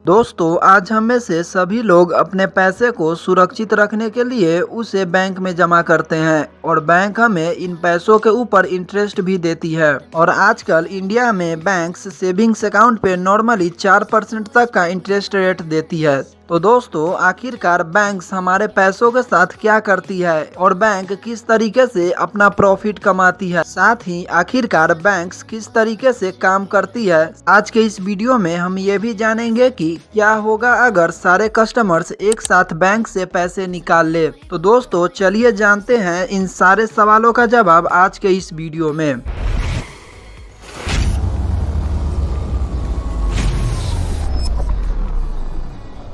दोस्तों, आज हम में से सभी लोग अपने पैसे को सुरक्षित रखने के लिए उसे बैंक में जमा करते हैं और बैंक हमें इन पैसों के ऊपर इंटरेस्ट भी देती है। और आजकल इंडिया में बैंक्स सेविंग्स अकाउंट पे नॉर्मली 4% तक का इंटरेस्ट रेट देती है। तो दोस्तों, आखिरकार बैंक्स हमारे पैसों के साथ क्या करती है और बैंक किस तरीके से अपना प्रॉफिट कमाती है, साथ ही आखिरकार बैंक्स किस तरीके से काम करती है, आज के इस वीडियो में हम ये भी जानेंगे कि क्या होगा अगर सारे कस्टमर्स एक साथ बैंक से पैसे निकाल ले। तो दोस्तों, चलिए जानते हैं इन सारे सवालों का जवाब आज के इस वीडियो में।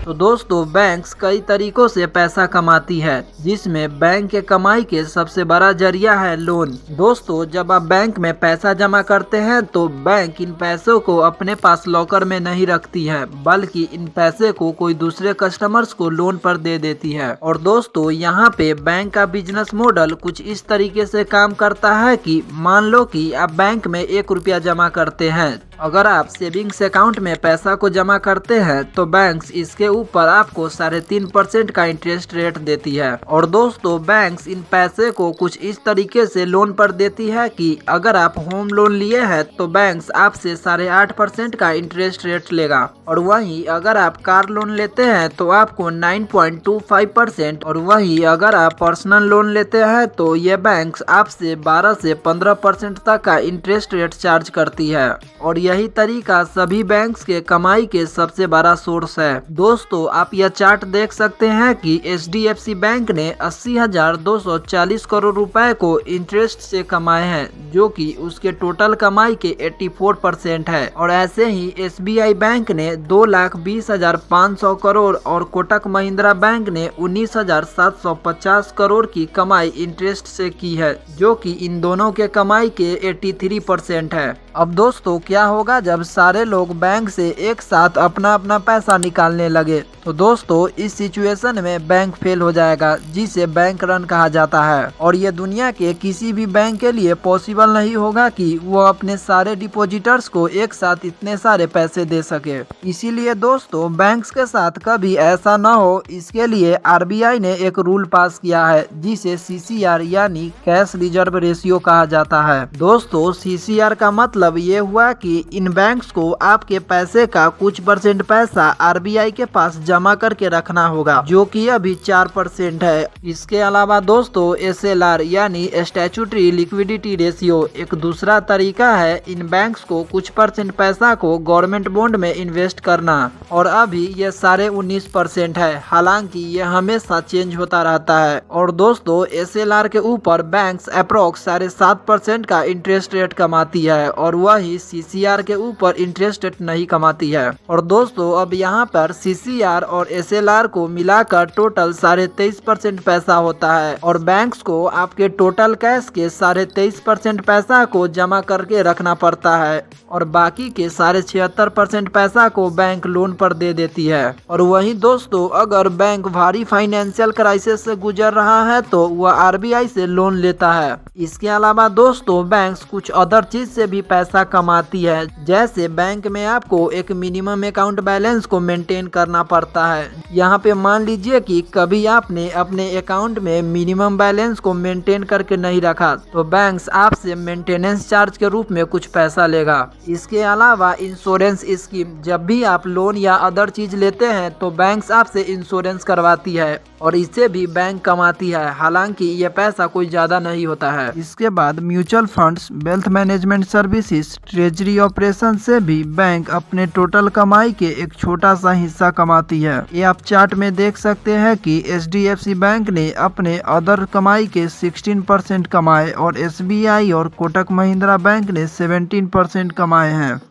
तो दोस्तों, बैंक्स कई तरीकों से पैसा कमाती है, जिसमें बैंक के कमाई के सबसे बड़ा जरिया है लोन। दोस्तों, जब आप बैंक में पैसा जमा करते हैं तो बैंक इन पैसों को अपने पास लॉकर में नहीं रखती है, बल्कि इन पैसे को कोई दूसरे कस्टमर्स को लोन पर दे देती है। और दोस्तों, यहाँ पे बैंक का बिजनेस मॉडल कुछ इस तरीके से काम करता है कि मान लो कि आप बैंक में 1 रुपया जमा करते हैं। अगर आप सेविंग्स अकाउंट में पैसा को जमा करते हैं तो बैंक्स इसके ऊपर आपको 3.5% का इंटरेस्ट रेट देती है। और दोस्तों, बैंक्स इन पैसे को कुछ इस तरीके से लोन पर देती है कि अगर आप होम लोन लिए हैं तो बैंक्स आपसे 8.5% का इंटरेस्ट रेट लेगा, और वहीं अगर आप कार लोन लेते हैं तो आपको 9.25%, और वहीं अगर आप पर्सनल लोन लेते हैं तो ये बैंक्स आपसे 12 से 15% तक का इंटरेस्ट रेट चार्ज करती है। और यही तरीका सभी बैंक्स के कमाई के सबसे बड़ा सोर्स है। दोस्तों, आप यह चार्ट देख सकते हैं कि HDFC बैंक ने 80,240 करोड़ रुपए को इंटरेस्ट से कमाए हैं, जो कि उसके टोटल कमाई के 84% है। और ऐसे ही SBI बैंक ने 2,20,500 करोड़ और कोटक महिंद्रा बैंक ने 19,750 करोड़ की कमाई इंटरेस्ट से की है, जो कि इन दोनों के कमाई के 83% है। अब दोस्तों, क्या होगा जब सारे लोग बैंक से एक साथ अपना अपना पैसा निकालने लगे? तो दोस्तों, इस सिचुएशन में बैंक फेल हो जाएगा, जिसे बैंक रन कहा जाता है। और ये दुनिया के किसी भी बैंक के लिए पॉसिबल नहीं होगा कि वो अपने सारे डिपॉजिटर्स को एक साथ इतने सारे पैसे दे सके। इसीलिए दोस्तों, बैंक्स के साथ कभी ऐसा न हो, इसके लिए RBI ने एक रूल पास किया है, जिसे CCR यानी कैश रिजर्व रेशियो कहा जाता है। दोस्तों, CCR का मतलब ये हुआ कि इन बैंक्स को आपके पैसे का कुछ % पैसा RBI के पास जमा करके रखना होगा, जो कि अभी 4% है। इसके अलावा दोस्तों, SLR यानी स्टैट्यूटरी लिक्विडिटी रेशियो एक दूसरा तरीका है इन बैंक्स को कुछ % पैसा को गवर्नमेंट बॉन्ड में इन्वेस्ट करना, और अभी ये 19.5% है। हालांकि ये हमेशा चेंज होता रहता है। और दोस्तों, SLR के ऊपर बैंक्स अप्रोक्स 7.5% का इंटरेस्ट रेट कमाती है, और वही CCR के ऊपर इंटरेस्ट रेट नहीं कमाती है। और दोस्तों, अब यहाँ पर CCR और SLR को मिलाकर टोटल 23.5% पैसा होता है, और बैंक्स को आपके टोटल कैश के 23.5% पैसा को जमा करके रखना पड़ता है, और बाकी के 76.5% पैसा को बैंक लोन पर दे देती है। और वहीं दोस्तों, अगर बैंक भारी फाइनेंशियल क्राइसिस से गुजर रहा है तो वह RBI से लोन लेता है। इसके अलावा दोस्तों, बैंक्स कुछ अदर चीज से भी पैसा कमाती है, जैसे बैंक में आपको एक मिनिमम अकाउंट बैलेंस को मेंटेन करना पड़ता है। यहाँ पे मान लीजिए कि कभी आपने अपने अकाउंट में मिनिमम बैलेंस को मेंटेन करके नहीं रखा तो बैंक्स आपसे मेंटेनेंस चार्ज के रूप में कुछ पैसा लेगा। इसके अलावा इंश्योरेंस स्कीम, जब भी आप लोन या अदर चीज लेते हैं तो बैंक्स आपसे इंश्योरेंस करवाती है, और इससे भी बैंक कमाती है। हालांकि ये पैसा कोई ज्यादा नहीं होता है। इसके बाद mutual funds, wealth management services, treasury operation से भी बैंक अपने टोटल कमाई के एक छोटा सा हिस्सा कमाती है। ये आप चार्ट में देख सकते हैं कि HDFC बैंक ने अपने अदर कमाई के 16% कमाए, और SBI और कोटक महिंद्रा बैंक ने 17% कमाए हैं।